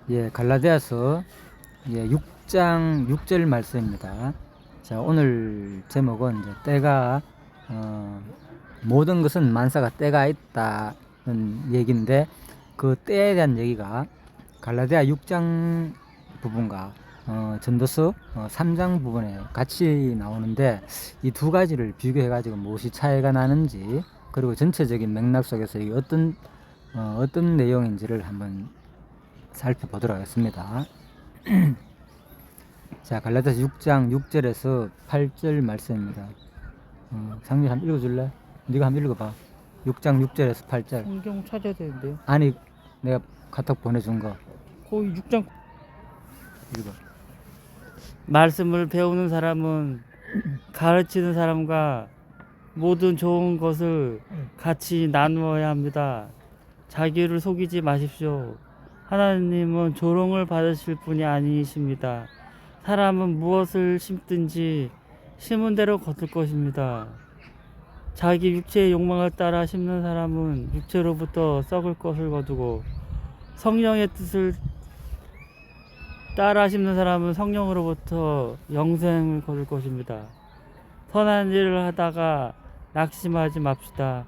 예, 갈라디아서 6장 6절 말씀입니다. 자, 오늘 제목은 이제 때가 모든 것은 만사가 때가 있다는 얘기인데 그 때에 대한 얘기가 갈라디아 6장 부분과 전도서 3장 부분에 같이 나오는데 이 두 가지를 비교해 가지고 무엇이 차이가 나는지 그리고 전체적인 맥락 속에서 이게 어떤 내용인지를 한번 살펴보도록 하겠습니다. 자, 갈라디아서 6장 6절에서 8절 말씀입니다. 상민 한번 읽어줄래? 네가 한번 읽어봐. 6장 6절에서 8절. 성경 찾아야 되는데요. 아니, 내가 카톡 보내준 거 거의 6장. 읽어. 말씀을 배우는 사람은 가르치는 사람과 모든 좋은 것을 같이 나누어야 합니다. 자기를 속이지 마십시오. 하나님은 조롱을 받으실 분이 아니십니다. 사람은 무엇을 심든지 심은 대로 거둘 것입니다. 자기 육체의 욕망을 따라 심는 사람은 육체로부터 썩을 것을 거두고 성령의 뜻을 따라 심는 사람은 성령으로부터 영생을 거둘 것입니다. 선한 일을 하다가 낙심하지 맙시다.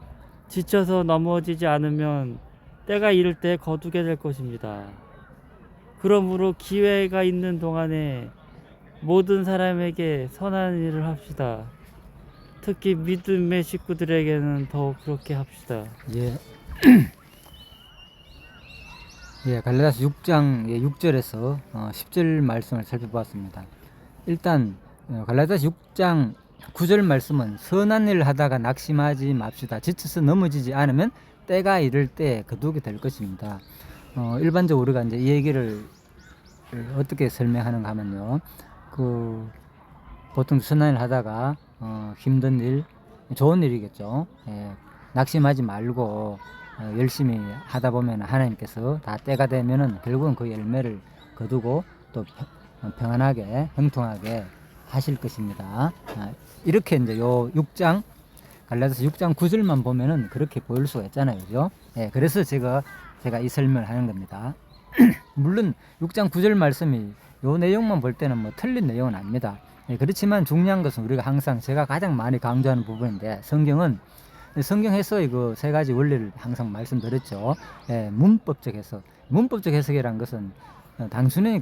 지쳐서 넘어지지 않으면 때가 이를 때 거두게 될 것입니다. 그러므로 기회가 있는 동안에 모든 사람에게 선한 일을 합시다. 특히 믿음의 식구들에게는 더욱 그렇게 합시다. 예. 예, 갈라디아서 6장 6절에서 10절 말씀을 살펴보았습니다. 일단 갈라디아서 6장 9절 말씀은 선한 일을 하다가 낙심하지 맙시다. 지쳐서 넘어지지 않으면 때가 이를 때 거두게 될 것입니다. 일반적으로 우리가 이제 이 얘기를 어떻게 설명하는가 하면요. 보통 선한 일 하다가 힘든 일, 좋은 일이겠죠. 예, 낙심하지 말고 열심히 하다 보면 하나님께서 다 때가 되면은 결국은 그 열매를 거두고 또 평안하게 형통하게 하실 것입니다. 이렇게 이제 요 6장 갈라디아서 6장 9절만 보면은 그렇게 보일 수가 있잖아요. 그죠? 예, 그래서 제가 이 설명을 하는 겁니다. 물론 6장 9절 말씀이 요 내용만 볼 때는 뭐 틀린 내용은 아닙니다. 예, 그렇지만 중요한 것은 우리가 항상 제가 가장 많이 강조하는 부분인데 성경 해석의 그 세 가지 원리를 항상 말씀드렸죠. 예, 문법적 해석. 문법적 해석이란 것은 단순히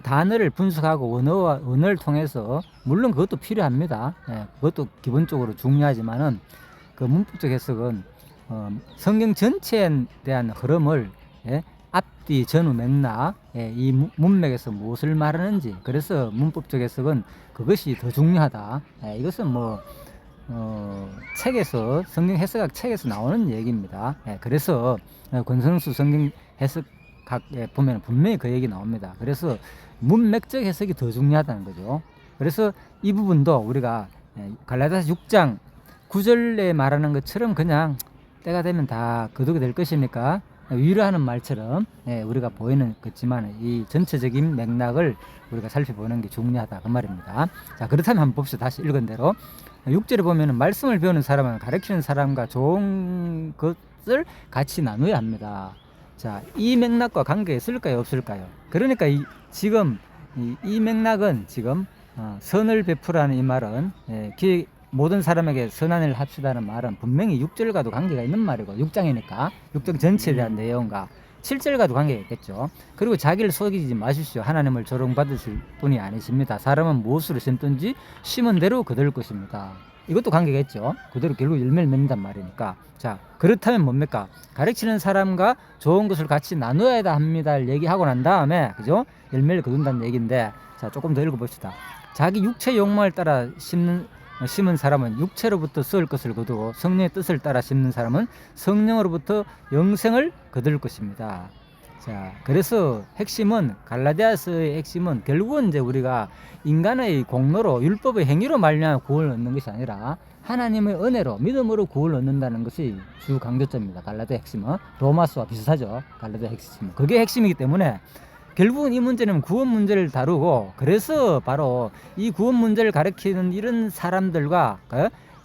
단어를 분석하고 언어를 통해서 물론 그것도 필요합니다. 예, 그것도 기본적으로 중요하지만은 그 문법적 해석은 성경 전체에 대한 흐름을 앞뒤 전후 맥락 이 문맥에서 무엇을 말하는지 그래서 문법적 해석은 그것이 더 중요하다. 이것은 뭐 책에서 성경 해석학 책에서 나오는 얘기입니다. 그래서 권성수 성경 해석학에 보면 분명히 그 얘기 나옵니다. 그래서 문맥적 해석이 더 중요하다는 거죠. 그래서 이 부분도 우리가 갈라디아서 6장 9절에 말하는 것처럼 그냥 때가 되면 다 거두게 될 것이니까 위로하는 말처럼 우리가 보이는 것지만 이 전체적인 맥락을 우리가 살펴보는 게 중요하다 그 말입니다. 자, 그렇다면 한번 봅시다. 다시 읽은 대로 6절에 보면은 말씀을 배우는 사람은 가르치는 사람과 좋은 것을 같이 나눠야 합니다. 자, 이 맥락과 관계가 있을까요 없을까요? 그러니까 지금 이 맥락은 지금 선을 베푸라는 이 말은 모든 사람에게 선한 일을 합시다는 말은 분명히 6절과도 관계가 있는 말이고 6장이니까 6장 전체에 대한 내용과 7절과도 관계가 있겠죠. 그리고 자기를 속이지 마십시오. 하나님을 조롱받으실 분이 아니십니다. 사람은 무엇으로 심든지 심은 대로 거둘 것입니다. 이것도 관계가 있죠. 그대로 결국 열매를 맺는단 말이니까. 자, 그렇다면 뭡니까? 가르치는 사람과 좋은 것을 같이 나누어야 합니다. 얘기하고 난 다음에 그죠? 열매를 거둔다는 얘기인데 자, 조금 더 읽어봅시다. 자기 육체 욕망을 따라 심은 사람은 육체로부터 썩을 것을 거두고 성령의 뜻을 따라 심는 사람은 성령으로부터 영생을 거둘 것입니다. 자, 그래서 갈라디아서의 핵심은 결국은 이제 우리가 인간의 공로로 율법의 행위로 말미암아 구원을 얻는 것이 아니라 하나님의 은혜로 믿음으로 구원을 얻는다는 것이 주 강조점입니다. 갈라디아 핵심은 로마서와 비슷하죠. 갈라디아 핵심은 그게 핵심이기 때문에 결국은 이 문제는 구원 문제를 다루고 그래서 바로 이 구원 문제를 가리키는 이런 사람들과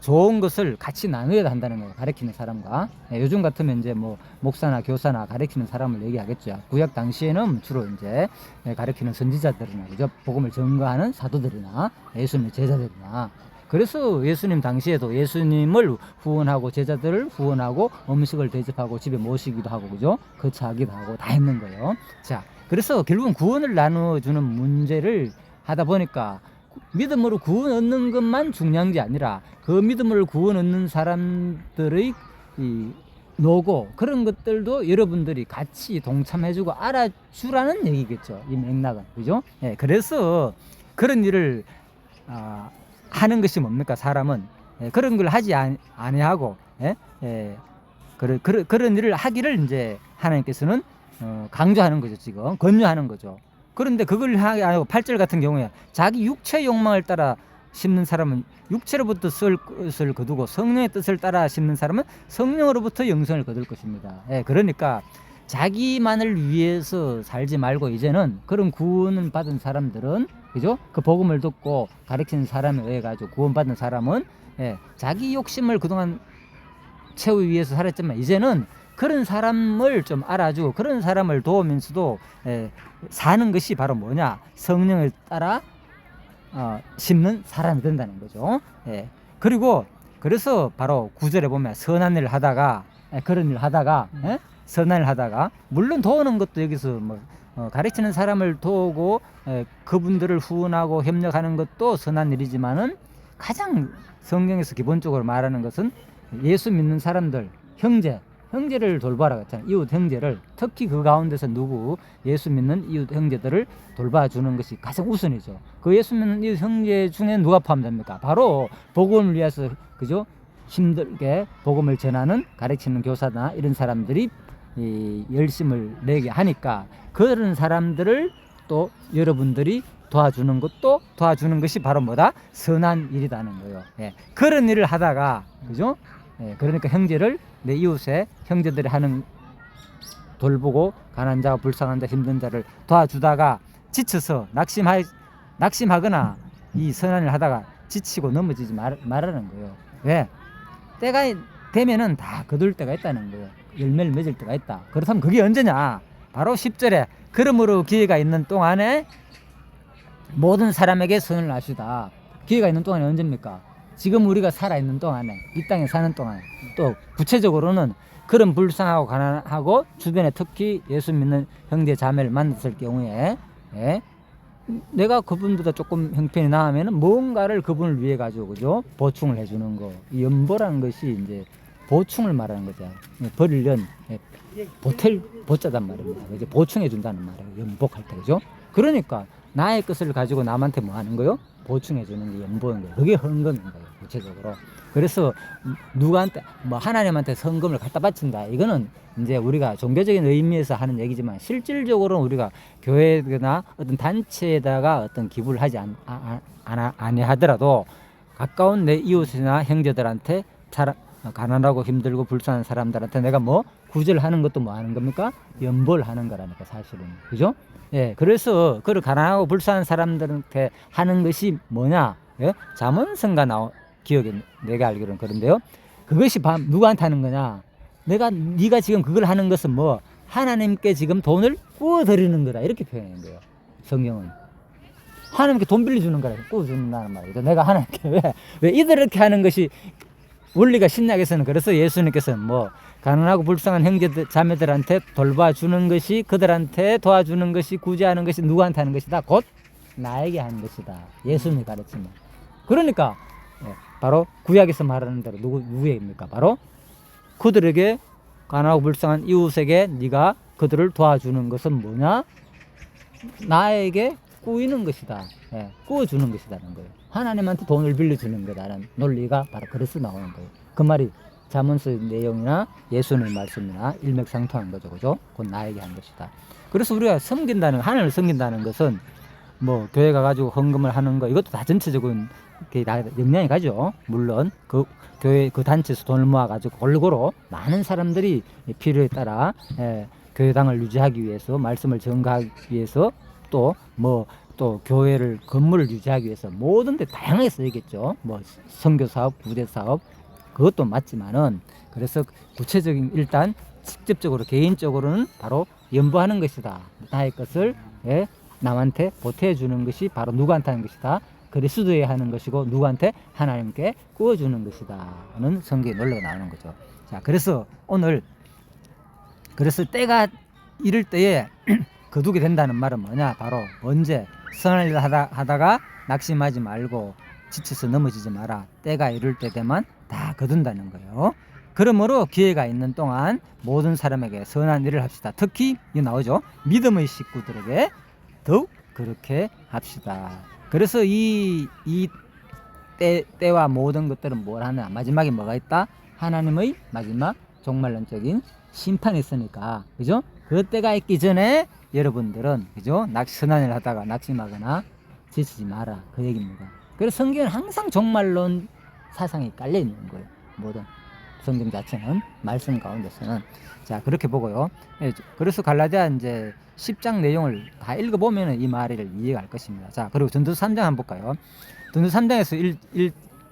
좋은 것을 같이 나누어야 한다는 거예요. 가르치는 사람과. 예, 요즘 같으면 이제 뭐 목사나 교사나 가르치는 사람을 얘기하겠죠. 구약 당시에는 주로 이제 가르치는 선지자들이나 그죠? 복음을 전가하는 사도들이나 예수님의 제자들이나. 그래서 예수님 당시에도 예수님을 후원하고 제자들을 후원하고 음식을 대접하고 집에 모시기도 하고 그죠? 거처하기도 하고 다 했는 거예요. 자, 그래서 결국은 구원을 나눠주는 문제를 하다 보니까 믿음으로 구원 얻는 것만 중요한 게 아니라 그 믿음을 구원 얻는 사람들의 이 노고 그런 것들도 여러분들이 같이 동참해주고 알아주라는 얘기겠죠. 이 맥락은 그죠? 예, 그래서 그런 일을 하는 것이 뭡니까? 사람은 그런 걸 하지 아니하고 그런 일을 하기를 이제 하나님께서는 강조하는 거죠. 지금 권유하는 거죠. 그런데 그걸 하지 않고 8절 같은 경우에 자기 육체의 욕망을 따라 심는 사람은 육체로부터 것을 거두고 성령의 뜻을 따라 심는 사람은 성령으로부터 영생을 거둘 것입니다. 그러니까 자기만을 위해서 살지 말고 이제는 그런 구원을 받은 사람들은 그죠? 그 복음을 듣고 가르치는 사람에 의해 가지고 구원받은 사람은 자기 욕심을 그동안 채우기 위해서 살았지만 이제는 그런 사람을 좀 알아주고 그런 사람을 도우면서도 사는 것이 바로 뭐냐? 성령을 따라 심는 사람이 된다는 거죠. 그리고 그래서 바로 9절에 보면 선한 일을 하다가 그런 일을 하다가 선한 일을 하다가 물론 도우는 것도 여기서 뭐 가르치는 사람을 도우고 그분들을 후원하고 협력하는 것도 선한 일이지만은 가장 성경에서 기본적으로 말하는 것은 예수 믿는 사람들 형제를 돌봐라 그랬잖아요. 이웃 형제를 특히 그 가운데서 누구 예수 믿는 이웃 형제들을 돌봐주는 것이 가장 우선이죠. 그 예수 믿는 이웃 형제 중에 누가 포함됩니까? 바로 복음을 위해서 그죠? 힘들게 복음을 전하는 가르치는 교사나 이런 사람들이 이 열심을 내게 하니까 그런 사람들을 또 여러분들이 도와주는 것이 바로 뭐다? 선한 일이라는 거예요. 그런 일을 하다가 그죠? 그러니까 형제를 내 이웃의 형제들이 하는 돌보고 가난한 자와 불쌍한 자 힘든 자를 도와주다가 지쳐서 낙심하거나 이 선한 일을 하다가 지치고 넘어지지 말라는 거예요. 왜? 때가 되면은 다 거둘 때가 있다는 거예요. 열매를 맺을 때가 있다. 그렇다면 그게 언제냐? 바로 10절에 그러므로 기회가 있는 동안에 모든 사람에게 선을 하시다. 기회가 있는 동안이 언제입니까? 지금 우리가 살아있는 동안에 이 땅에 사는 동안에 또 구체적으로는 그런 불쌍하고 가난하고 주변에 특히 예수 믿는 형제 자매를 만났을 경우에 내가 그분보다 조금 형편이 나으면 뭔가를 그분을 위해 가지고 그죠? 보충을 해주는 거. 이 연보라는 것이 이제 보충을 말하는 거죠. 버리련 보탤 보자단 말입니다. 이제 보충해 준다는 말이에요. 연복할 때 그죠? 그러니까 나의 것을 가지고 남한테 뭐 하는 거요? 보충해 주는 게 연보인 거예요. 그게 헌금인 거예요. 구체적으로. 그래서 누구한테 뭐 하나님한테 헌금을 갖다 바친다. 이거는 이제 우리가 종교적인 의미에서 하는 얘기지만 실질적으로 우리가 교회나 어떤 단체에다가 어떤 기부를 하지 아니하더라도 가까운 내 이웃이나 형제들한테 가난하고 힘들고 불쌍한 사람들한테 내가 뭐 구제하는 것도 뭐 하는 겁니까? 연보를 하는 거라니까 사실은. 그죠? 그래서 그 가난하고 불쌍한 사람들한테 하는 것이 뭐냐? 잠언성가 기억에 내가 알기로는 그런데요. 그것이 누구한테 하는 거냐? 네가 지금 그걸 하는 것은 뭐 하나님께 지금 돈을 구워 드리는 거다 이렇게 표현하는 거예요. 성경은 하나님께 돈 빌려주는 거라 구워 준다는 말이죠. 내가 하나님께 왜 이렇게 하는 것이 원리가 신약에서는 그래서 예수님께서는 뭐 가난하고 불쌍한 형제들 자매들한테 돌봐주는 것이 그들한테 도와주는 것이 구제하는 것이 누구한테 하는 것이다. 곧 나에게 하는 것이다. 예수님이 가르치면. 그러니까 바로 구약에서 말하는 대로 누구에게입니까? 바로 그들에게 가난하고 불쌍한 이웃에게 네가 그들을 도와주는 것은 뭐냐? 나에게 꾸이는 것이다. 꾸어주는 것이다는 거예요. 하나님한테 돈을 빌려주는 거다라는 논리가 바로 그래서 나오는 거예요. 그 말이 잠언서 내용이나 예수님의 말씀이나 일맥상통한 거죠. 그죠? 곧 나에게 한 것이다. 그래서 우리가 하나님을 섬긴다는 것은 뭐 교회 가가지고 헌금을 하는 거 이것도 다 전체적인 영향이 가죠. 물론 그 교회 그 단체에서 돈을 모아가지고 골고루 많은 사람들이 필요에 따라 교회당을 유지하기 위해서 말씀을 전가하기 위해서 또 뭐 또 교회를 건물을 유지하기 위해서 모든 데 다양하게 쓰이겠죠. 뭐 선교 사업, 부대 사업 그것도 맞지만은 그래서 구체적인 일단 직접적으로 개인적으로는 바로 연보하는 것이다. 나의 것을 예, 남한테 보태주는 것이 바로 누구한테 하는 것이다. 그리스도에 하는 것이고 누구한테 하나님께 구워주는 것이다는 성경에 논리가 나오는 거죠. 자, 그래서 오늘 그래서 때가 이럴 때에 거두게 된다는 말은 뭐냐? 바로 언제 선할 일 하다가 낙심하지 말고 지쳐서 넘어지지 마라. 때가 이럴 때 되면 다 거둔다는 거예요. 그러므로 기회가 있는 동안 모든 사람에게 선한 일을 합시다. 특히 이 나오죠. 믿음의 식구들에게 더욱 그렇게 합시다. 그래서 이 때와 모든 것들은 뭘 하냐? 마지막에 뭐가 있다? 하나님의 마지막 종말론적인 심판이 있으니까, 그죠? 그 때가 있기 전에 여러분들은, 그죠? 선한 일을 하다가 낙심하거나 지치지 마라. 그 얘기입니다. 그래서 성경은 항상 종말론 사상이 깔려 있는 거예요. 모든 성경 자체는 말씀 가운데서는. 자, 그렇게 보고요. 예, 그래서 갈라디아 이제 10장 내용을 다 읽어보면 이 말을 이해할 것입니다. 자, 그리고 전도서 3장 한번 볼까요? 전도서 3장에서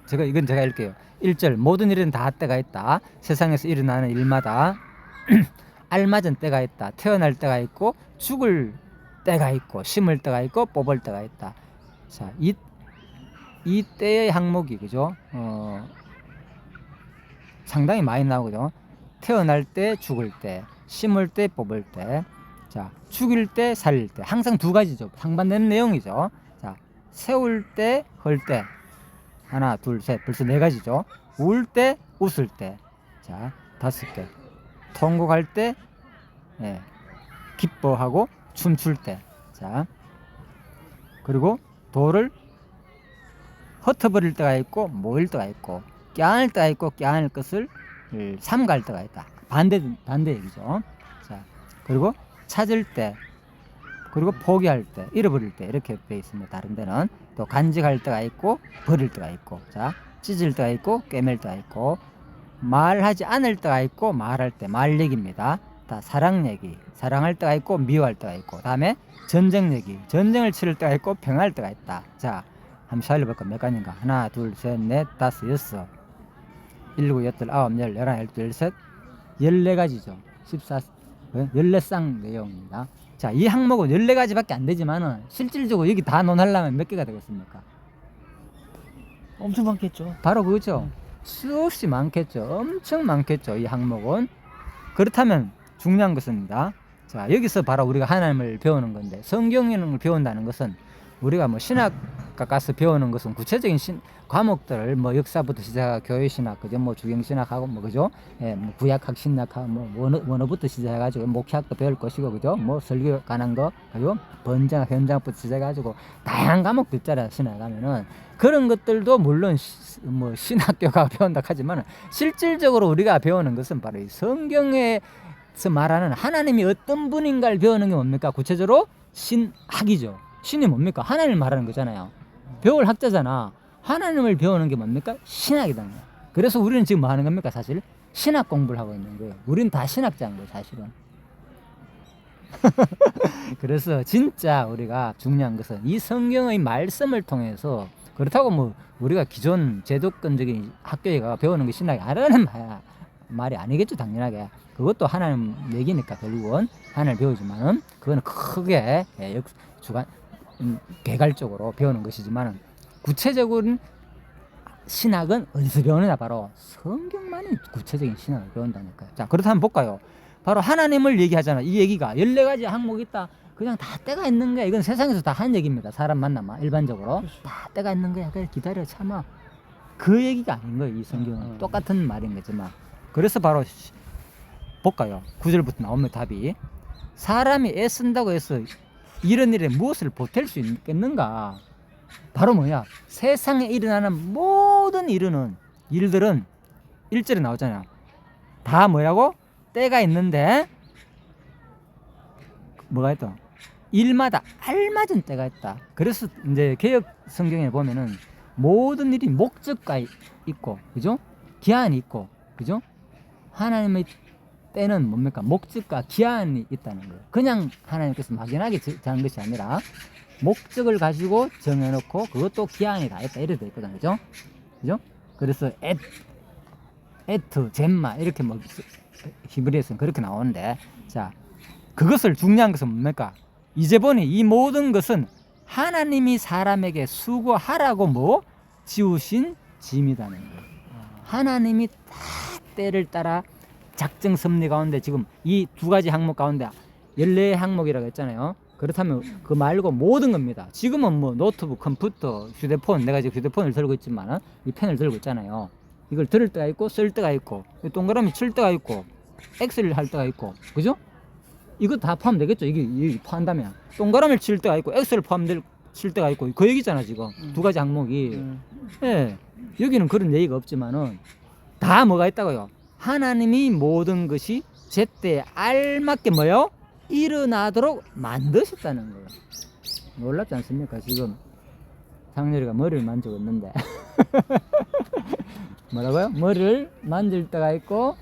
제가 읽을게요. 1절 모든 일은 다 때가 있다. 세상에서 일어나는 일마다 알맞은 때가 있다. 태어날 때가 있고 죽을 때가 있고 심을 때가 있고 뽑을 때가 있다. 자, 이 때의 항목이 그죠? 상당히 많이 나오거든요. 태어날 때, 죽을 때, 심을 때, 뽑을 때, 자, 죽일 때, 살릴 때, 항상 두 가지죠. 상반되는 내용이죠. 자, 세울 때, 헐 때, 하나, 둘, 셋, 벌써 네 가지죠. 울 때, 웃을 때, 자, 5개. 통곡할 때, 예, 기뻐하고 춤출 때, 자, 그리고 돌을 흩어버릴 때가 있고 모일 때가 있고 껴안을 때가 있고 껴안을 것을 삼갈 때가 있다. 반대 얘기죠. 자, 그리고 찾을 때, 그리고 포기할 때, 잃어버릴 때 이렇게 되어 있습니다. 다른 데는 또 간직할 때가 있고 버릴 때가 있고, 자, 찢을 때가 있고 꿰맬 때가 있고 말하지 않을 때가 있고 말할 때, 말 얘기입니다. 다 사랑 얘기, 사랑할 때가 있고 미워할 때가 있고, 다음에 전쟁 얘기, 전쟁을 치를 때가 있고 평화할 때가 있다. 자, 한번 살려볼까? 몇 가지인가? 하나, 둘, 셋, 넷, 다섯, 여섯, 일곱, 여덟, 아홉, 열, 열하나, 열둘, 열셋, 14가지죠. 14쌍 내용입니다. 자, 이 항목은 14가지밖에 안 되지만은 실질적으로 여기 다 논하려면 몇 개가 되겠습니까? 엄청 많겠죠. 바로 그거죠. 수없이 많겠죠. 엄청 많겠죠. 이 항목은. 그렇다면 중요한 것입니다. 자, 여기서 바로 우리가 하나님을 배우는 건데, 성경을 배운다는 것은 우리가 뭐 신학과 가서 배우는 것은 구체적인 과목들을 뭐 역사부터 시작하고 교회 신학, 그죠? 뭐 주경 신학하고 뭐 그죠? 예, 뭐 구약학 신학하고 뭐 원어부터 시작해가지고 목회학도 배울 것이고, 그죠? 뭐 설교 관한 거, 그죠? 번장 현장부터 시작해가지고 다양한 과목들 있잖아요. 신학 가면은 그런 것들도 물론 뭐 신학교가 배운다 하지만 실질적으로 우리가 배우는 것은 바로 이 성경에서 말하는 하나님이 어떤 분인가를 배우는 게 뭡니까? 구체적으로 신학이죠. 신이 뭡니까? 하나님을 말하는 거잖아요. 배울 학자잖아. 하나님을 배우는 게 뭡니까? 신학이다. 그래서 우리는 지금 뭐 하는 겁니까? 사실 신학 공부를 하고 있는 거예요. 우리는 다 신학자인 거예요, 사실은. 그래서 진짜 우리가 중요한 것은 이 성경의 말씀을 통해서, 그렇다고 뭐 우리가 기존 제도권적인 학교에 가 배우는 게 신학이 아니라는 말이 아니겠죠, 당연하게. 그것도 하나님 얘기니까 결국은 하나님을 배우지만은 그거는 크게 개괄적으로 배우는 것이지만 구체적인 신학은 어디서 배우느냐? 바로 성경만이 구체적인 신학을 배운다니까요. 자, 그렇다면 볼까요? 바로 하나님을 얘기하잖아. 이 얘기가 14가지 항목이 있다. 그냥 다 때가 있는 거야. 이건 세상에서 다 하는 얘기입니다. 사람 만나면 일반적으로 다 때가 있는 거야. 그래, 기다려, 참아. 그 얘기가 아닌 거예요. 이 성경은 똑같은 말인 거지만. 그래서 바로 볼까요? 9절부터 나옵니다. 답이. 사람이 애쓴다고 해서 이런 일에 무엇을 보탤 수 있겠는가? 바로 뭐냐? 세상에 일어나는 모든 일들은 1절에 나오잖아요. 다 뭐라고? 때가 있는데 뭐가 있다? 일마다 알맞은 때가 있다. 그래서 이제 개역 성경에 보면은 모든 일이 목적가 있고, 그죠? 기한이 있고, 그죠? 하나님의 때는 뭡니까? 목적과 기한이 있다는 거예요. 그냥 하나님께서 막연하게 정한 것이 아니라 목적을 가지고 정해놓고 그것도 기한이 다 있다 이렇게 돼 있거든, 그죠? 그죠? 그래서 에트, 젬마 이렇게 뭐 히브리에서는 그렇게 나오는데, 자, 그것을 중요한 것은 뭡니까? 이제 보니 이 모든 것은 하나님이 사람에게 수고하라고 뭐 지우신 짐이다는 거예요. 하나님이 다 때를 따라 작정 섭리 가운데 지금 이 두 가지 항목 가운데 14항목이라고 했잖아요. 그렇다면 그 말고 모든 겁니다. 지금은 뭐 노트북, 컴퓨터, 휴대폰, 내가 지금 휴대폰을 들고 있지만 이 펜을 들고 있잖아요. 이걸 들을 때가 있고 쓸 때가 있고 동그라미 칠 때가 있고 엑셀을 할 때가 있고, 그죠? 이거 다 포함되겠죠. 이게 포함한다면 동그라미를 칠 때가 있고 엑셀을 칠 때가 있고 그 얘기잖아 지금. 두 가지 항목이. 예, 여기는 그런 얘기가 없지만은 다 뭐가 있다고요. 하나님이 모든 것이 제때에 알맞게 뭐요? 일어나도록 만드셨다는 거예요. 놀랍지 않습니까? 지금 상렬이가 머리를 만지고 있는데 뭐라고요? 머리를 만질 때가 있고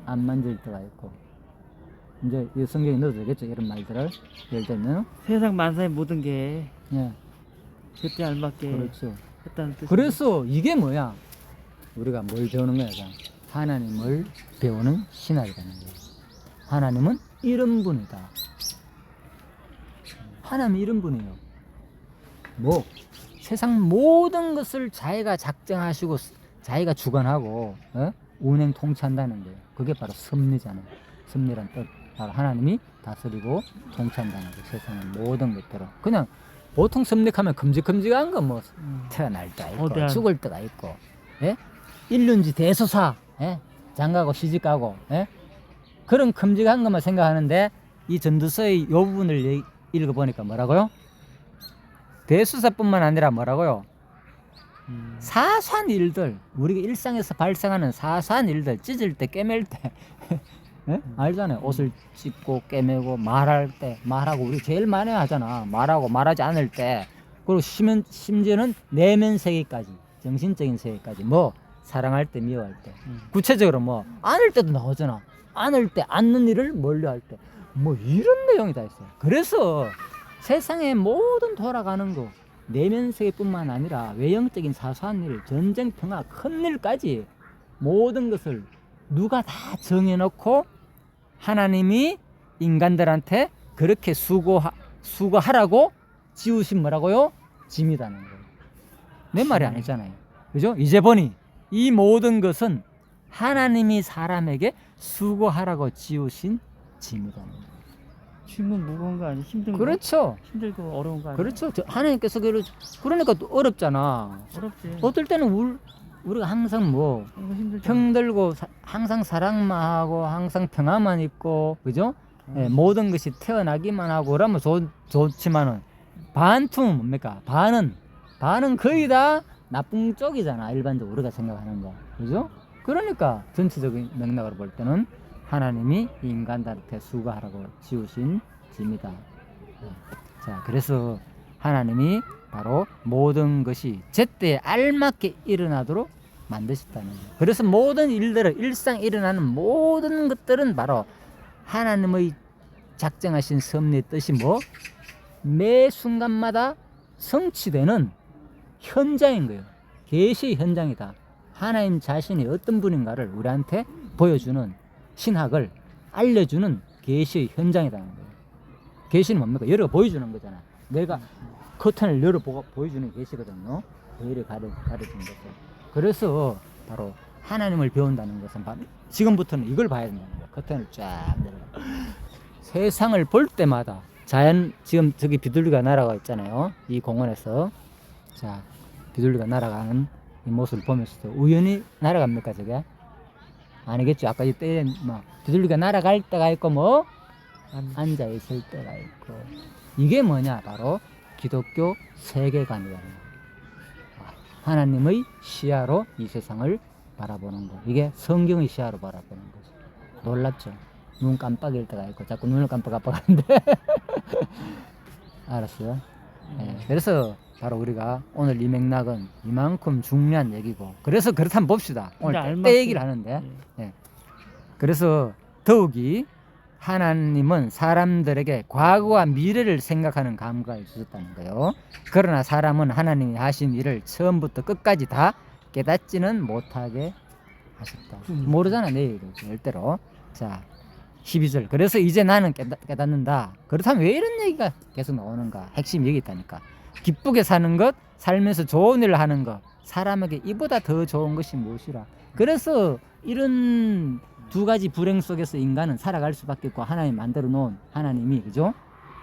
안 만질 때가 있고. 이제 이 성경에 넣어도 되겠죠, 이런 말들을. 예를 들면 세상 만사의 모든 게 예, 그때 알맞게 그렇죠. 했다는 뜻. 그래서 이게 뭐야? 우리가 뭘 배우는 거야? 하나님을 배우는 신학이라는 거예요. 하나님은 이런 분이다. 하나님이 이런 분이에요. 뭐 세상 모든 것을 자기가 작정하시고 자기가 주관하고 운행 통치한다는 거예요. 그게 바로 섭리잖아요. 섭리란 뜻. 바로 하나님이 다스리고 통치한다는 거예요. 세상의 모든 것들을. 그냥 보통 섭리하면 큼직큼직한 거 뭐 태어날 때가 있고 거대한. 죽을 때가 있고, 예? 일륜지 대소사, 예? 장가고 시집가고, 예? 그런 큼직한 것만 생각하는데 이 전도서의 이 부분을 읽어보니까 뭐라고요? 대수사뿐만 아니라 뭐라고요? 사소한 일들, 우리가 일상에서 발생하는 사소한 일들, 찢을 때, 꿰맬 때, 예? 알잖아요. 옷을 찢고 꿰매고 말할 때, 말하고 우리 제일 많이 하잖아. 말하고 말하지 않을 때, 그리고 심지어는 내면 세계까지, 정신적인 세계까지, 뭐 사랑할 때, 미워할 때, 구체적으로 뭐 안을 때도 나오잖아. 안을 때, 안는 일을 멀리 할 때, 뭐 이런 내용이 다 있어요. 그래서 세상의 모든 돌아가는 거, 내면 세계뿐만 아니라 외형적인 사소한 일, 전쟁, 평화, 큰 일까지 모든 것을 누가 다 정해놓고 하나님이 인간들한테 그렇게 수고하라고 지우신 뭐라고요? 짐이라는 거예요. 내 말이 아니잖아요. 그죠? 이제 보니 이 모든 것은 하나님이 사람에게 수고하라고 지우신 짐이라는 거예요. 짐은 무거운 거 아니야? 힘든 거? 그렇죠. 힘들고 어려운 거 아니야? 그렇죠. 하나님께서 그러니까 또 어렵잖아. 어렵지. 어떨 때는 우리가 항상 뭐 이거 힘들지. 평들고 항상 사랑만 하고 항상 평화만 있고, 그죠? 예, 모든 것이 태어나기만 하고 그러면 좋지만은 반투는 뭡니까? 반은 거의 다 나쁜 쪽이잖아. 일반적으로 우리가 생각하는 거, 그죠? 그러니까 전체적인 맥락으로 볼 때는 하나님이 인간들한테 수고하라고 지우신 짐이다. 자, 그래서 하나님이 바로 모든 것이 제때에 알맞게 일어나도록 만드셨다는 거예요. 그래서 모든 일들을, 일상 일어나는 모든 것들은 바로 하나님의 작정하신 섭리의 뜻이 뭐? 매 순간마다 성취되는 현장인 거예요. 계시의 현장이다. 하나님 자신이 어떤 분인가를 우리한테 보여주는, 신학을 알려주는 계시의 현장이라는 거예요. 계시는 뭡니까? 열어 보여주는 거잖아. 내가 커튼을 열어 보여주는 계시거든요. 베일을 가려주는 것을. 그래서 바로 하나님을 배운다는 것은 바로 지금부터는 이걸 봐야 된다는 거예요. 커튼을 쫙 내려. 세상을 볼 때마다 자연, 지금 저기 비둘기가 날아가 있잖아요. 이 공원에서. 자, 비둘기가 날아가는 이 모습을 보면서도 우연히 날아갑니까, 저게? 아니겠죠. 아까 이때 뭐 비둘기가 날아갈 때가 있고 뭐 앉아 있을 때가 있고. 이게 뭐냐? 바로 기독교 세계관이라는 거예요. 하나님의 시야로 이 세상을 바라보는 거. 이게 성경의 시야로 바라보는 거죠. 놀랍죠? 눈 깜빡일 때가 있고 자꾸 눈을 깜빡하는데 알았어요? 네. 그래서 바로 우리가 오늘 이 맥락은 이만큼 중요한 얘기고, 그래서 그렇다면 봅시다. 오늘 때 얘기를 하는데, 네. 그래서 더욱이 하나님은 사람들에게 과거와 미래를 생각하는 감각을 주셨다는 거예요. 그러나 사람은 하나님이 하신 일을 처음부터 끝까지 다 깨닫지는 못하게 하셨다. 모르잖아, 내일을 절대로. 자, 12절. 그래서 이제 나는 깨닫는다. 그렇다면 왜 이런 얘기가 계속 나오는가? 핵심이 여기 있다니까. 기쁘게 사는 것, 살면서 좋은 일을 하는 것, 사람에게 이보다 더 좋은 것이 무엇이라. 그래서 이런 두 가지 불행 속에서 인간은 살아갈 수밖에 없고, 하나님 만들어 놓은 하나님이, 그죠?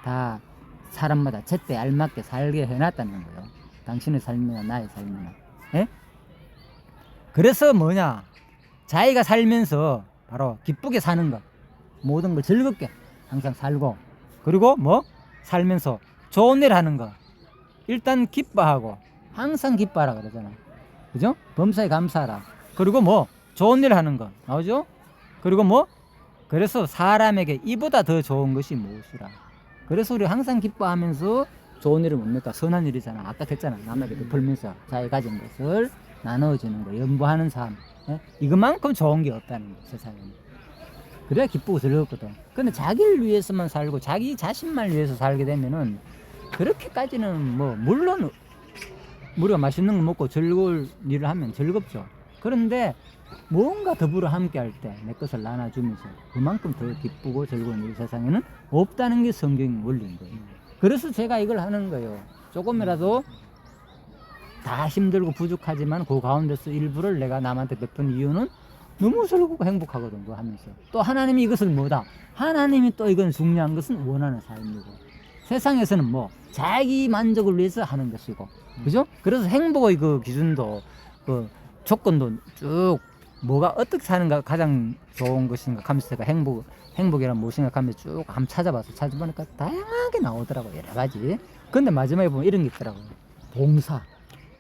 다 사람마다 제때 알맞게 살게 해놨다는 거예요. 당신의 삶이나 나의 삶이나. 예? 그래서 뭐냐? 자기가 살면서 바로 기쁘게 사는 것, 모든 걸 즐겁게 항상 살고, 그리고 뭐? 살면서 좋은 일 하는 거, 일단 기뻐하고, 항상 기뻐하라 그러잖아. 그죠? 범사에 감사하라. 그리고 뭐? 좋은 일 하는 거, 나오죠? 그리고 뭐? 그래서 사람에게 이보다 더 좋은 것이 무엇이라. 그래서 우리 항상 기뻐하면서 좋은 일은 뭡니까? 선한 일이잖아. 아까 했잖아. 남에게 베풀면서 자기 가진 것을 나눠주는 거, 연보하는 삶. 예? 이것만큼 좋은 게 없다는 거, 세상에는. 그래야 기쁘고 즐겁거든. 근데 자기를 위해서만 살고 자기 자신만 위해서 살게 되면은, 그렇게까지는 뭐 물론 우리가 맛있는 거 먹고 즐거울 일을 하면 즐겁죠. 그런데 뭔가 더불어 함께 할 때 내 것을 나눠주면서 그만큼 더 기쁘고 즐거운 일이 세상에는 없다는 게 성경 원리인 거예요. 그래서 제가 이걸 하는 거예요. 조금이라도 다 힘들고 부족하지만 그 가운데서 일부를 내가 남한테 베푼 이유는 너무 즐겁고 행복하거든. 그거 하면서 또 하나님이 이것을 뭐다, 하나님이 또 이건 중요한 것은 원하는 삶이고, 세상에서는 뭐 자기 만족을 위해서 하는 것이고, 그죠? 그래서 행복의 그 기준도, 그 조건도 쭉 뭐가 어떻게 사는가 가장 좋은 것인가 하면서 제가 행복이란 무엇인가 하면서 쭉 한번 찾아보니까 다양하게 나오더라고요. 여러 가지. 근데 마지막에 보면 이런 게 있더라고요. 봉사.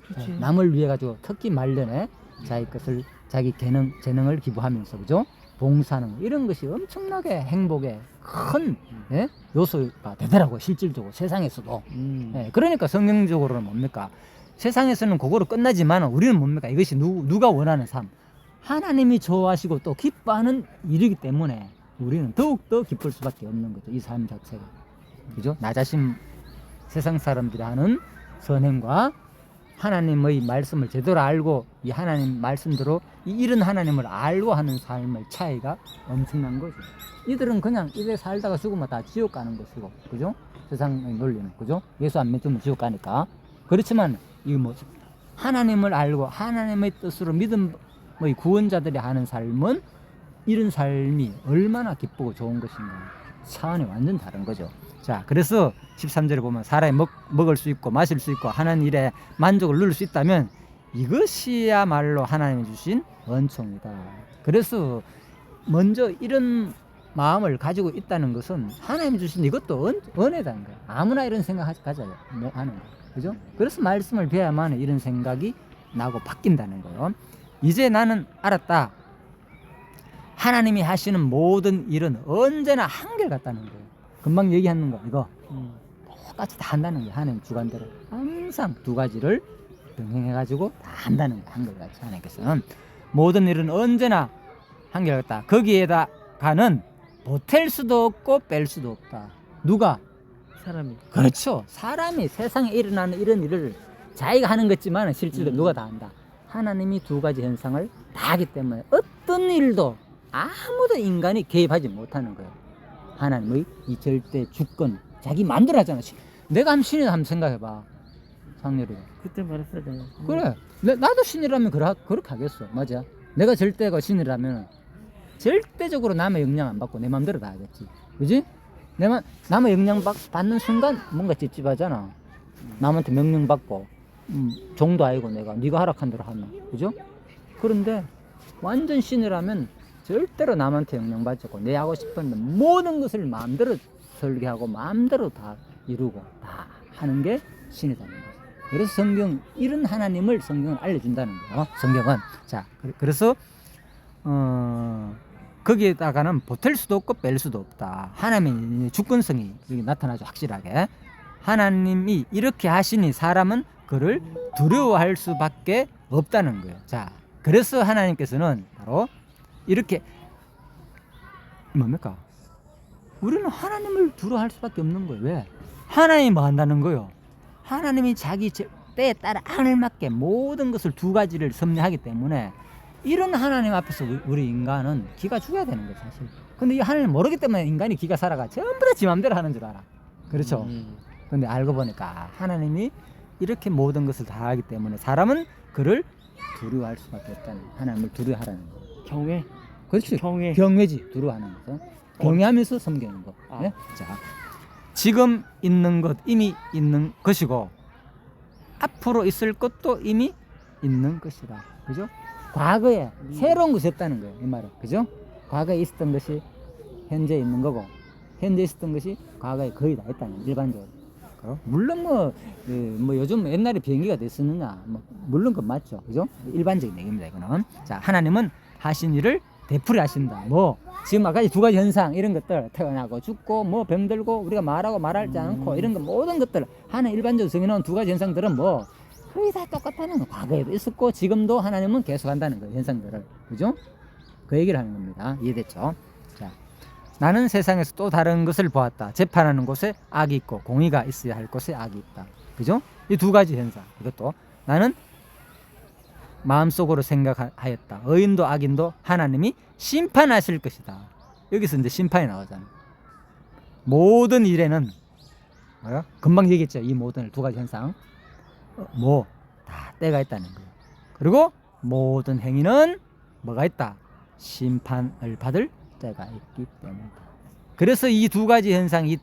그치. 남을 위해 가지고 특히 말년에 자기 것을, 자기 재능을 기부하면서, 그죠? 봉사하는 거. 이런 것이 엄청나게 행복의 큰 예? 요소가 되더라고요. 실질적으로 세상에서도. 예, 그러니까 성경적으로는 뭡니까? 세상에서는 그거로 끝나지만 우리는 뭡니까? 이것이 누가 원하는 삶, 하나님이 좋아하시고 또 기뻐하는 일이기 때문에 우리는 더욱더 기쁠 수밖에 없는 거죠. 이 삶 자체가. 그죠? 나 자신, 세상 사람들이 하는 선행과 하나님의 말씀을 제대로 알고 이 하나님 말씀대로 이런 하나님을 알고 하는 삶의 차이가 엄청난 거죠. 이들은 그냥 이래 살다가 죽으면 다 지옥 가는 것이고, 그죠? 세상의 논리는, 그죠? 예수 안 믿으면 지옥 가니까. 그렇지만 이 뭐 하나님을 알고 하나님의 뜻으로 믿음의 구원자들이 하는 삶은, 이런 삶이 얼마나 기쁘고 좋은 것인가, 차원이 완전 다른 거죠. 자, 그래서 13절에 보면 사람이 먹을 수 있고 마실 수 있고 하는 일에 만족을 누릴 수 있다면 이것이야말로 하나님이 주신 은총이다. 그래서 먼저 이런 마음을 가지고 있다는 것은 하나님이 주신 이것도 은혜다는 거예요. 아무나 이런 생각 가져야 하는 거예요. 그죠? 그래서 말씀을 배워야만 이런 생각이 나고 바뀐다는 거예요. 이제 나는 알았다. 하나님이 하시는 모든 일은 언제나 한결같다는 거예요. 금방 얘기하는 거 이거 똑같이 다 한다는 거예요. 하나님 주관대로 항상 두 가지를 병행해가지고 다 한다는 거예요. 한결같이 하나님께서는 모든 일은 언제나 한결같다. 거기에다가는 보탤 수도 없고 뺄 수도 없다. 누가? 사람이. 그렇죠. 사람이 세상에 일어나는 이런 일을 자기가 하는 것지만 실질로 누가 다 한다. 하나님이 두 가지 현상을 다 하기 때문에 어떤 일도 아무도 인간이 개입하지 못하는 거예요. 하나님의 이 절대 주권, 자기 마음대로 하잖아. 내가 하면 신이다 한번 생각해봐. 상렬이. 그때 말했어야 그래. 나도 신이라면 그렇게 하겠어. 맞아. 내가 절대가 신이라면 절대적으로 남의 영향 안 받고 내 마음대로 다 하겠지. 그지? 남의 영향 받는 순간 뭔가 찝찝하잖아. 남한테 명령 받고 종도 아니고 내가 네가 하락한 대로 하면. 그죠? 그런데 완전 신이라면 절대로 남한테 영향받지 않고 내 하고 싶은 모든 것을 마음대로 설계하고 마음대로 다 이루고 다 하는 게 신이라는 거죠. 그래서 이런 하나님을 성경은 알려준다는 거예요. 성경은. 자, 그래서 거기에다가는 보탤 수도 없고 뺄 수도 없다. 하나님의 주권성이 여기 나타나죠. 확실하게. 하나님이 이렇게 하시니 사람은 그를 두려워할 수밖에 없다는 거예요. 자, 그래서 하나님께서는 바로 이렇게 뭡니까? 우리는 하나님을 두려워할 수밖에 없는 거예요. 왜? 하나님이 뭐 한다는 거요? 하나님이 자기 때에 따라 알맞게 모든 것을 두 가지를 섭리하기 때문에 이런 하나님 앞에서 우리 인간은 기가 죽어야 되는 거예요, 사실. 근데 이 하나님을 모르기 때문에 인간이 기가 살아가 전부 다 지 맘대로 하는 줄 알아. 그렇죠? 근데 알고 보니까 하나님이 이렇게 모든 것을 다 하기 때문에 사람은 그를 두려워할 수밖에 없다는 거예요. 하나님을 두려워하라는 거예요. 경외. 그렇지. 경외. 경외지. 두려워하는 거. 경외하면서 섬기는 거. 아. 네? 자, 지금 있는 것 이미 있는 것이고 앞으로 있을 것도 이미 있는 것이다. 그죠? 과거에 새로운 것이 없다는 거예요. 이 말은. 그죠? 과거에 있었던 것이 현재 있는 거고 현재 있었던 것이 과거에 거의 다 있다는 거예요. 일반적으로. 물론 뭐 요즘 옛날에 비행기가 됐었느냐 뭐 물론 그건 맞죠. 그죠? 일반적인 얘기입니다. 이거는. 자, 하나님은 하신 일을 되풀이 하신다. 뭐 지금 아까 두 가지 현상 이런 것들 태어나고 죽고 뭐 병들고 우리가 말하고 말하지 않고 이런 거 모든 것들 하나님 일반적으로 정해놓은 두 가지 현상들은 뭐 거의 다 똑같다는 거. 과거에도 있었고 지금도 하나님은 계속 한다는 거예요. 현상들을. 그죠? 그 얘기를 하는 겁니다. 이해됐죠? 자, 나는 세상에서 또 다른 것을 보았다. 재판하는 곳에 악이 있고 공의가 있어야 할 곳에 악이 있다. 그죠? 이 두 가지 현상. 이것도 나는 마음속으로 생각하였다. 의인도 악인도 하나님이 심판하실 것이다. 여기서 이제 심판이 나오잖아. 모든 일에는 뭐야? 금방 얘기했죠. 이 모든 두 가지 현상. 뭐 다 때가 있다는 거예요. 그리고 모든 행위는 뭐가 있다? 심판을 받을 때가 있기 때문이다. 그래서 이 두 가지 현상 이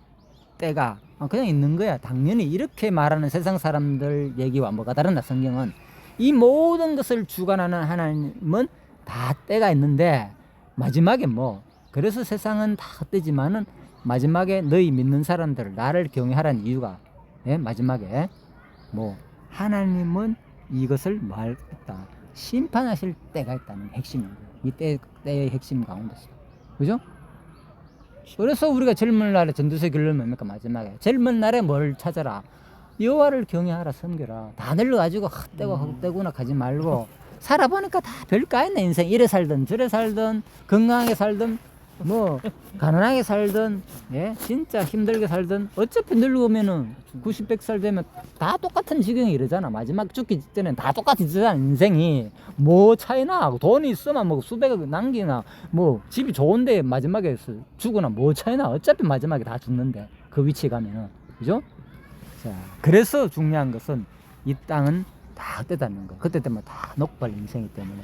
때가 그냥 있는 거야. 당연히 이렇게 말하는 세상 사람들 얘기와 뭐가 다른다. 성경은 이 모든 것을 주관하는 하나님은 다 때가 있는데 마지막에 뭐 그래서 세상은 다 헛되지만은 마지막에 너희 믿는 사람들 나를 경외하라는 이유가 마지막에 뭐 하나님은 이것을 뭐 할 있다. 심판하실 때가 있다는 핵심인 거예요. 이 때의 핵심 가운데서. 그죠? 그래서 우리가 젊은 날에 전도서 결론 뭡니까? 마지막에 젊은 날에 뭘 찾아라. 여호와를 경외하라, 섬겨라. 다 늙어가지고 헛되구나 가지 말고 살아보니까 다 별거 아니네. 인생 이래 살든 저래 살든 건강하게 살든 뭐 가난하게 살든 진짜 힘들게 살든 어차피 늙으면은 90, 100살 되면 다 똑같은 지경이 이러잖아. 마지막 죽기 전에는 다 똑같이잖아. 인생이 뭐 차이나 돈이 있으면 뭐 수백억 남기나 뭐 집이 좋은데 마지막에 죽으나 뭐 차이나. 어차피 마지막에 다 죽는데 그 위치에 가면은. 그죠? 자, 그래서 중요한 것은 이 땅은 다 헛되다는 거. 그때 되면 다 녹발 인생이기 때문에.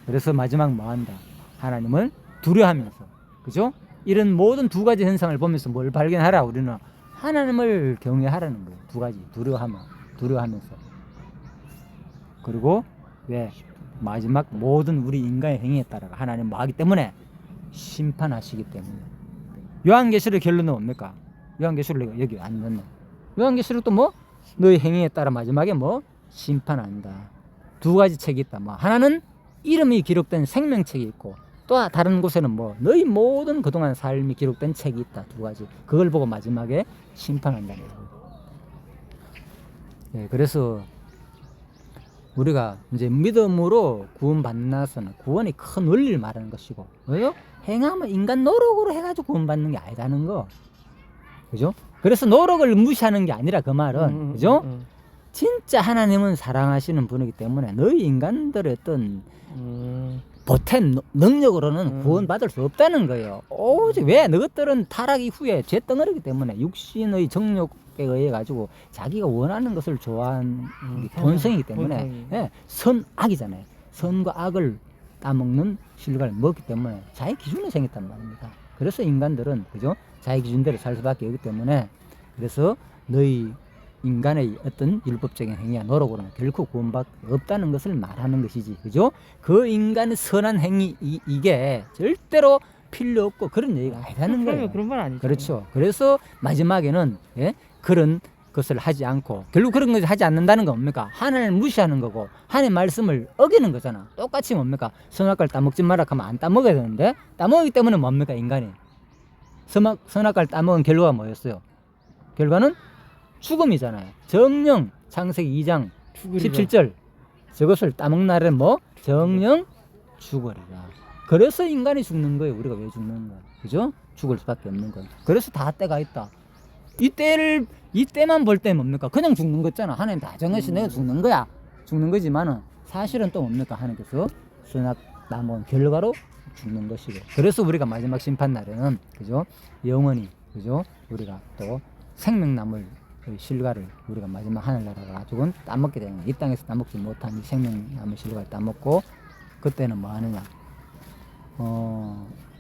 그래서 마지막 뭐 한다? 하나님을 두려워하면서. 그죠? 이런 모든 두 가지 현상을 보면서 뭘 발견하라? 우리는 하나님을 경외하라는 거예요. 두 가지. 두려워하면서. 그리고 왜? 마지막 모든 우리 인간의 행위에 따라 하나님 뭐 하기 때문에 심판하시기 때문에. 요한계시록 결론은 뭡니까? 요한계시록 여기 안 넣네. 요한계시록도 뭐 너의 행위에 따라 마지막에 뭐 심판한다. 두 가지 책이 있다. 뭐 하나는 이름이 기록된 생명책이 있고 또 다른 곳에는 뭐 너희 모든 그동안 삶이 기록된 책이 있다. 두 가지. 그걸 보고 마지막에 심판한다는 거예요. 그래서 우리가 이제 믿음으로 구원받는 나서는 구원이 큰 원리를 말하는 것이고, 왜요? 행하면 인간 노력으로 해가지고 구원받는 게 아니라는 거. 그죠? 그래서 노력을 무시하는 게 아니라 그 말은, 그죠? 진짜 하나님은 사랑하시는 분이기 때문에 너희 인간들의 어떤 보탬 능력으로는 구원받을 수 없다는 거예요. 오직 왜? 너희들은 타락 이후에 죄 덩어리기 때문에 육신의 정욕에 의해 가지고 자기가 원하는 것을 좋아하는 본성이기 때문에 선악이잖아요. 선과 악을 따먹는 실과를 먹기 때문에 자기 기준에 생겼단 말입니다. 그래서 인간들은 그죠? 자기 기준대로 살 수밖에 없기 때문에 그래서 너희 인간의 어떤 율법적인 행위와 노력으로는 결코 구원받을 수 없다는 것을 말하는 것이지. 그죠? 그 인간의 선한 행위 이게 절대로 필요 없고 그런 얘기가 아니라는 거예요. 그런 말 아니죠. 그렇죠. 그래서 마지막에는 그런 것을 하지 않고 결국 그런 것을 하지 않는다는 건 뭡니까? 하나님을 무시하는 거고 하나님의 말씀을 어기는 거잖아. 똑같이 뭡니까? 선악과를 따먹지 마라 하면 안 따먹어야 되는데 따먹기 때문에 뭡니까? 인간이 선악과를 따먹은 결과가 뭐였어요? 결과는 죽음이잖아요. 정령 창세기 2장 17절 저것을 따먹나를 뭐? 정령 죽으리라. 그래서 인간이 죽는 거예요. 우리가 왜 죽는 거야? 그죠? 죽을 수밖에 없는 거야. 그래서 다 때가 있다. 이때만 볼 때 뭡니까? 그냥 죽는 거잖아. 하나님 다 정해서 내가 죽는 거야. 죽는 거지만은 사실은 또 뭡니까? 하나님께서 선악 남은 결과로 죽는 것이고. 그래서 우리가 마지막 심판 날에는 그죠? 영원히 그죠? 우리가 또 생명나물 그 실과를 우리가 마지막 하늘나라가 가지고는 따먹게 되는 거야. 이 땅에서 따먹지 못한 이 생명나물 실과를 따먹고 그때는 뭐 하느냐?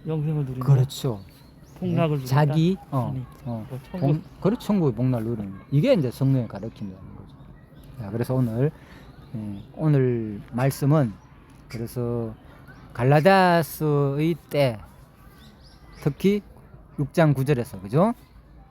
영생을 누린다. 그렇죠. 복락을 누린다. 자기 아니, 천국. 그렇죠. 천국의 복날 누리는 거. 이게 이제 성령의 가르침이라는 거죠. 자, 그래서 오늘 말씀은 그래서 갈라디아서의 때 특히 6장 9절에서 그죠?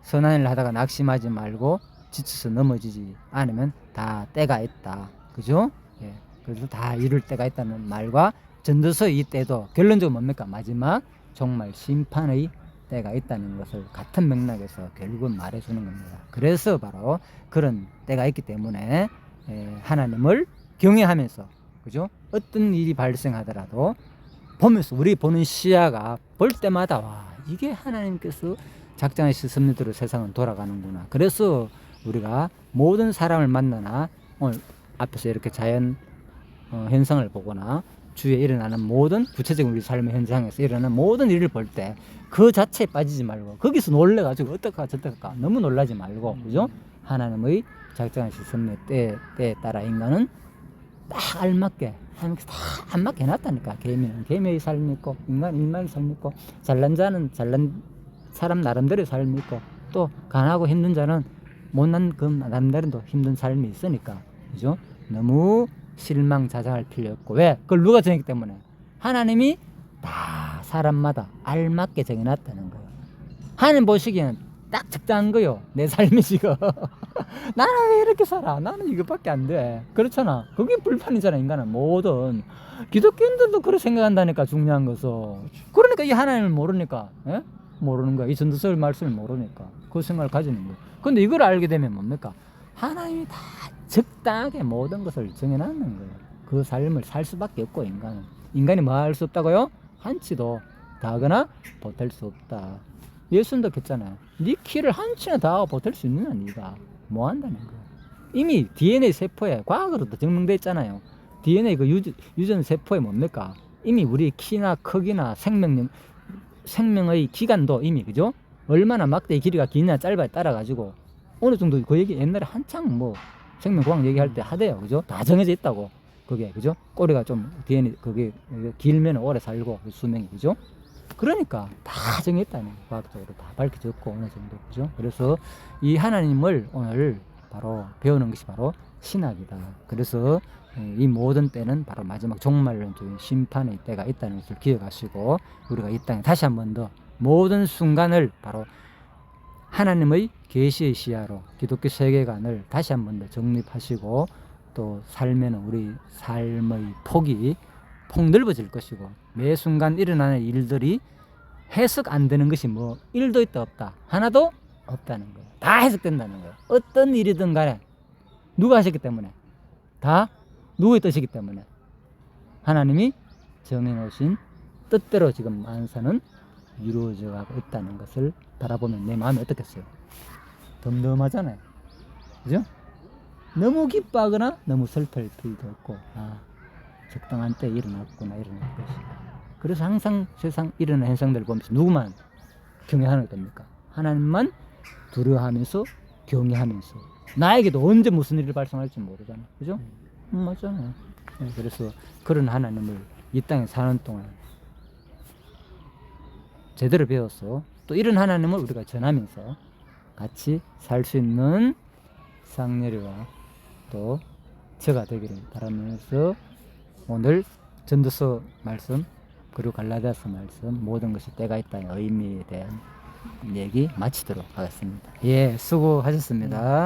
선한 일을 하다가 낙심하지 말고 지쳐서 넘어지지 않으면 다 때가 있다. 그죠? 예. 그래서 다 이룰 때가 있다는 말과 전도서 이 때도 결론적으로 뭡니까? 마지막 정말 심판의 때가 있다는 것을 같은 맥락에서 결국은 말해주는 겁니다. 그래서 바로 그런 때가 있기 때문에 하나님을 경외하면서 그죠? 어떤 일이 발생하더라도 보면서 우리 보는 시야가 볼 때마다 와 이게 하나님께서 작정하신 섭리대로 세상은 돌아가는구나. 그래서 우리가 모든 사람을 만나나 오늘 앞에서 이렇게 자연 현상을 보거나 주위에 일어나는 모든 구체적인 우리 삶의 현장에서 일어나는 모든 일을 볼 때 그 자체에 빠지지 말고 거기서 놀래가지고 어떡하 저떡할까 너무 놀라지 말고 그죠? 하나님의 작정하신 섭리 때에 따라 인간은 딱 알맞게 하나님께서 다 알맞게 해놨다니까. 개미는 개미의 삶이 있고 인간은 인간의 삶이 있고 잘난 자는 잘난 사람 나름대로의 삶이 있고 또 가난하고 힘든 자는 못난 그 나름대로 힘든 삶이 있으니까 그죠? 너무 실망 자장할 필요 없고 왜? 그걸 누가 정했기 때문에 하나님이 다 사람마다 알맞게 정해놨다는 거예요. 하나님 보시기에는 딱 적당한 거요. 내 삶이 지금 나는 왜 이렇게 살아? 나는 이것밖에 안 돼. 그렇잖아. 그게 불판이잖아. 인간은 모든 기독교인들도 그렇게 생각한다니까. 중요한 것은 그러니까 이 하나님을 모르니까 모르는 거야. 이 전도서 말씀을 모르니까 그 생각을 가지는 거야. 근데 이걸 알게 되면 뭡니까? 하나님이 다 적당하게 모든 것을 정해놨는 거예요. 그 삶을 살 수밖에 없고 인간이 뭐 할 수 없다고요? 한치도 다하거나 보탤 수 없다. 예수님도 그랬잖아요. 네 키를 한치나 다하고 보탤 수 있느냐 네가 뭐 한다는 거야. 이미 DNA 세포에 과학으로도 증명돼 있잖아요. DNA 그 유전 세포에 뭡니까? 이미 우리 키나 크기나 생명의 기간도 이미 그죠? 얼마나 막대의 길이가 기냐 짧아에 따라 가지고 어느 정도 그 얘기 옛날에 한창 뭐 생명과학 얘기할 때 하대요. 그죠? 다 정해져 있다고. 그게 그죠? 꼬리가 좀 DNA 그게 길면 오래 살고 수명이 그죠? 그러니까 다 정했다는 거예요. 과학적으로 다 밝혀졌고 어느 정도 그죠? 그래서 이 하나님을 오늘 바로 배우는 것이 바로 신학이다. 그래서 이 모든 때는 바로 마지막 종말론적인 심판의 때가 있다는 것을 기억하시고 우리가 이 땅에 다시 한 번 더 모든 순간을 바로 하나님의 계시의 시야로 기독교 세계관을 다시 한 번 더 정립하시고 또 살면은 우리 삶의 폭이 폭넓어질 것이고 매 순간 일어나는 일들이 해석 안 되는 것이 뭐 1도 있다 없다 하나도 없다는 거예요. 다 해석된다는 거예요. 어떤 일이든 간에 누가 하셨기 때문에 다 누구의 뜻이기 때문에 하나님이 정해놓으신 뜻대로 지금 만사는 이루어져 가고 있다는 것을 바라보면 내 마음이 어떻겠어요? 덤덤하잖아요. 그죠? 너무 기뻐하거나 너무 슬플 필요도 없고 적당한 때에 일어날 것이. 그래서 항상 세상 일어나는 현상들을 보면서 누구만 경외하는 게 됩니까? 하나님만 두려워하면서 경외하면서 나에게도 언제 무슨 일이 발생할지 모르잖아. 그죠? 맞잖아요. 그래서 그런 하나님을 이 땅에 사는 동안 제대로 배워서 또 이런 하나님을 우리가 전하면서 같이 살 수 있는 상렬이와 또 저가 되기를 바라면서 오늘 전도서 말씀 그리고 갈라디아서 말씀 모든 것이 때가 있다는 의미에 대한 얘기 마치도록 하겠습니다. 예, 수고하셨습니다.